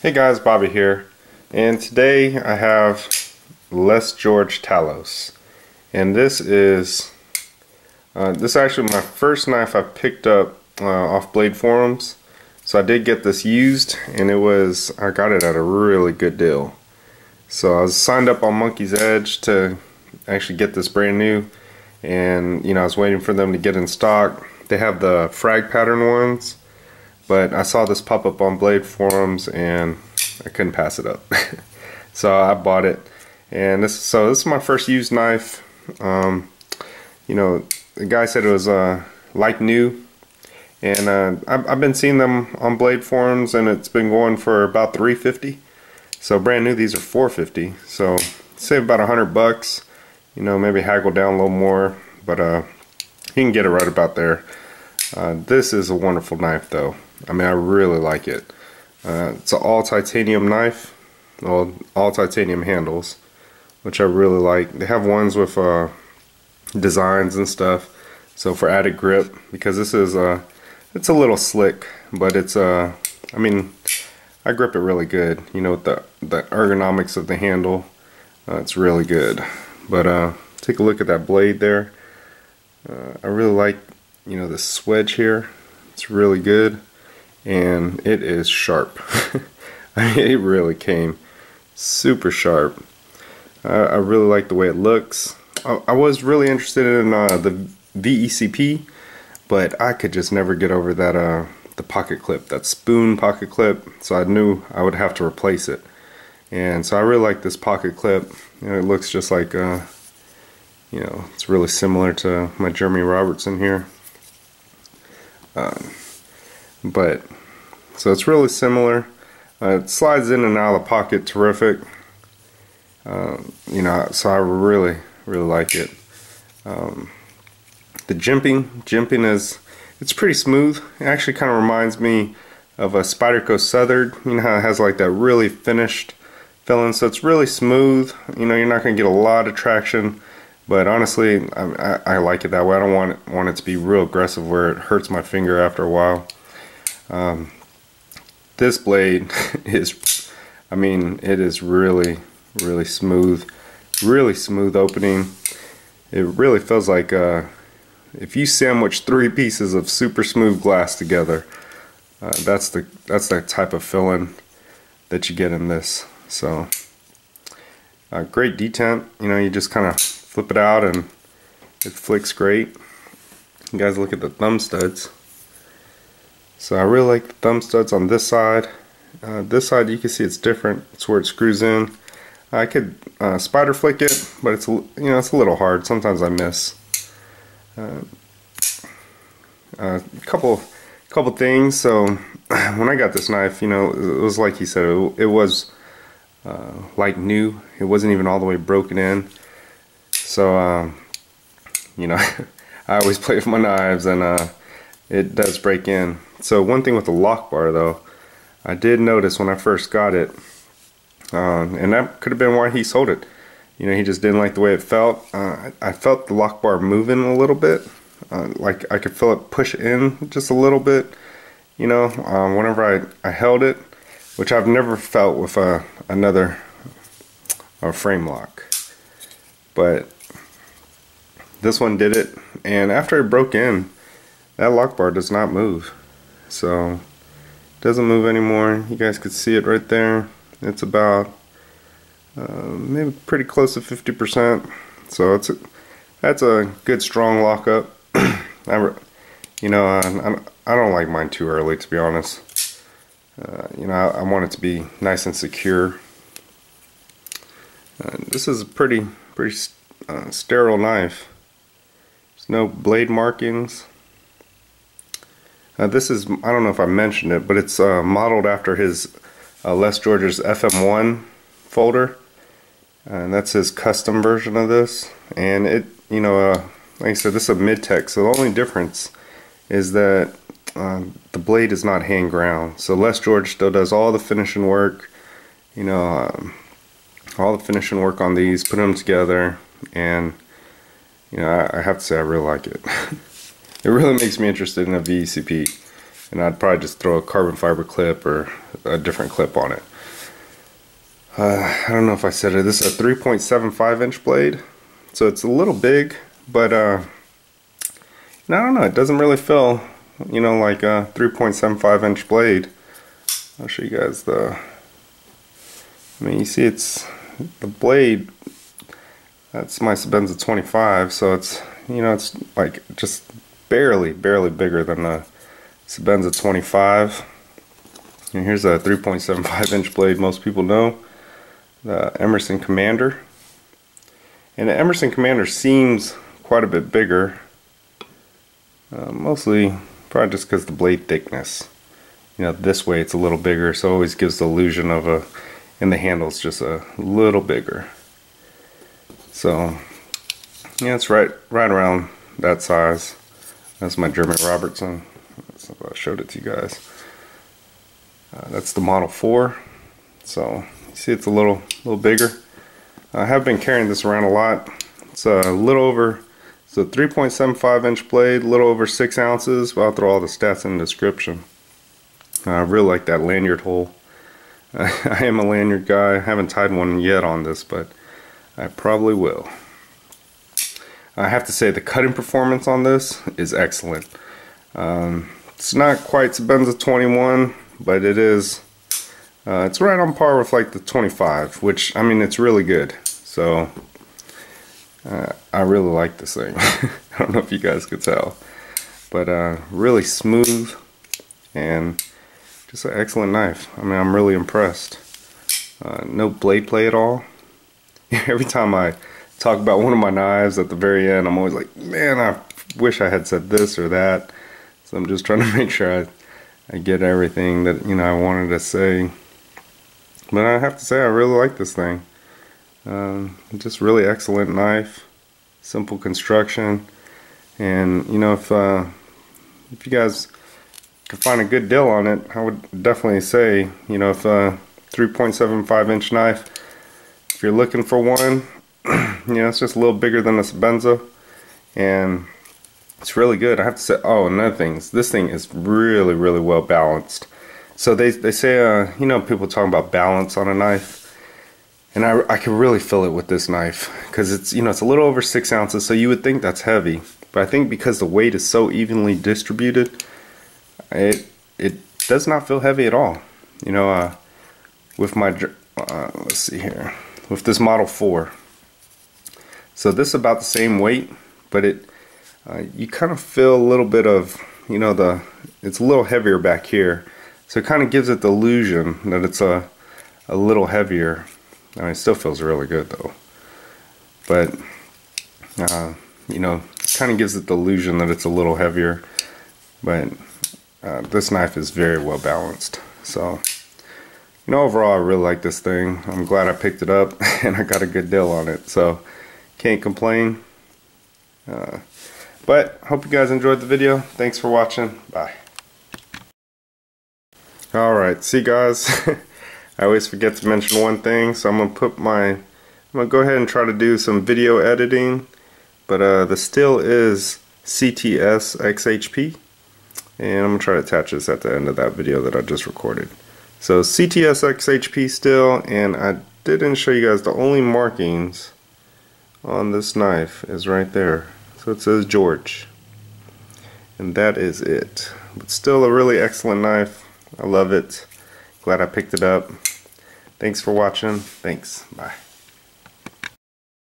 Hey guys, Bobby here, and today I have Les George Talos, and this is actually my first knife I picked up off Blade Forums. So I did get this used, and I got it at a really good deal. So I was signed up on Monkey's Edge to actually get this brand new, and I was waiting for them to get in stock. They have the frag pattern ones, but I saw this pop up on Blade Forums and I couldn't pass it up. So I bought it, and this is my first used knife. The guy said it was like new, and I've been seeing them on Blade Forums, and it's been going for about $350. So brand new, these are $450. So save about $100. Maybe haggle down a little more, but you can get it right about there. This is a wonderful knife, though. I mean, I really like it. It's an all titanium knife, well, all titanium handles, which I really like. They have ones with designs and stuff, so for added grip, because this is it's a little slick, but it's I mean, I grip it really good. With the ergonomics of the handle, it's really good. But take a look at that blade there. I really like the swedge here. It's really good. And it is sharp. I mean, it really came super sharp. I really like the way it looks. I was really interested in the VECP, but I could just never get over that the pocket clip, that spoon pocket clip. So I knew I would have to replace it. And so I really like this pocket clip. It looks just like it's really similar to my Jeremy Robertson here. So it's really similar. It slides in and out of the pocket terrific. So I really like it. The jimping it's pretty smooth. It actually kind of reminds me of a Spyderco Southern. How it has like that really finished feeling. So it's really smooth. You're not going to get a lot of traction, but honestly, I like it that way. I don't want it to be real aggressive where it hurts my finger after a while. This blade is, it is really smooth, really smooth opening. It really feels like if you sandwich 3 pieces of super smooth glass together, that's the type of feeling that you get in this. So great detent. You just kind of flip it out and it flicks great. You guys look at the thumb studs. So I really like the thumb studs on this side. This side, you can see it's different. It's where it screws in. I could spider flick it, but it's it's a little hard. Sometimes I miss. A couple things. So when I got this knife, it was like he said. It was like new. It wasn't even all the way broken in. So I always play with my knives, and it does break in. So one thing with the lock bar, though, I did notice when I first got it, and that could have been why he sold it. He just didn't like the way it felt. I felt the lock bar moving a little bit, like I could feel it push in just a little bit. Whenever I held it, which I've never felt with another frame lock, but this one did it. And after it broke in, that lock bar does not move. So it doesn't move anymore. You guys could see it right there. It's about maybe pretty close to 50%. So that's a good strong lockup. I don't like mine too early, to be honest. I want it to be nice and secure. This is a pretty sterile knife. There's no blade markings. This is, I don't know if I mentioned it, but it's modeled after his Les George's FM1 folder, and that's his custom version of this. And it, like I said, this is a mid-tech, so the only difference is that the blade is not hand ground. So Les George still does all the finishing work, all the finishing work on these, put them together, and I have to say I really like it. It really makes me interested in a VECP, and I'd probably just throw a carbon fiber clip or a different clip on it. I don't know if I said it, this is a 3.75 inch blade, so it's a little big, but I don't know, it doesn't really feel, you know, like a 3.75 inch blade. I'll show you guys I mean, you see it's the blade, that's my Sebenza 25, so it's, you know, it's like just barely bigger than the Sebenza 25. And here's a 3.75 inch blade most people know, the Emerson Commander. And the Emerson Commander seems quite a bit bigger, mostly probably just because the blade thickness. You know, this way it's a little bigger, so it always gives the illusion of and the handle's just a little bigger. So yeah, it's right around that size. That's my German Robertson. I showed it to you guys. That's the Model 4. So you see it's a little bigger. I have been carrying this around a lot. It's a little over, it's a 3.75 inch blade, a little over 6 ounces. But I'll throw all the stats in the description. I really like that lanyard hole. I am a lanyard guy. I haven't tied one yet on this, but I probably will. I have to say the cutting performance on this is excellent. It's not quite Sebenza 21, but it is. It's right on par with like the 25, which, I mean, it's really good. So I really like this thing. I don't know if you guys could tell, but really smooth and just an excellent knife. I mean, I'm really impressed. No blade play at all. Every time I talk about one of my knives at the very end, I'm always like, man, I wish I had said this or that. So I'm just trying to make sure I get everything that, you know, I wanted to say. But I have to say, I really like this thing. Just really excellent knife, simple construction, and you know, if you guys could find a good deal on it, I would definitely say, you know, if a 3.75 inch knife, if you're looking for one, you know, it's just a little bigger than a Sebenza, and it's really good. I have to say, oh, another thing, this thing is really well balanced. So they say, you know, people talk about balance on a knife, and I can really feel it with this knife, because it's, you know, it's a little over 6 ounces, so you would think that's heavy, but I think because the weight is so evenly distributed, it does not feel heavy at all. You know, with my let's see here, with this Model 4, so this is about the same weight, but you kind of feel a little bit of, you know, it's a little heavier back here. So it kind of gives it the illusion that it's a little heavier. I mean, it still feels really good though. But, you know, it kind of gives it the illusion that it's a little heavier. But this knife is very well balanced. So, you know, overall I really like this thing. I'm glad I picked it up and I got a good deal on it. So, can't complain. But, hope you guys enjoyed the video. Thanks for watching. Bye. Alright, see guys, I always forget to mention one thing, so I'm gonna go ahead and try to do some video editing, but the still is CTS XHP, and I'm gonna try to attach this at the end of that video that I just recorded. So CTS XHP still, and I didn't show you guys the only markings on this knife is right there. So it says George, and that is it. But still a really excellent knife. I love it. Glad I picked it up. Thanks for watching. Thanks. Bye.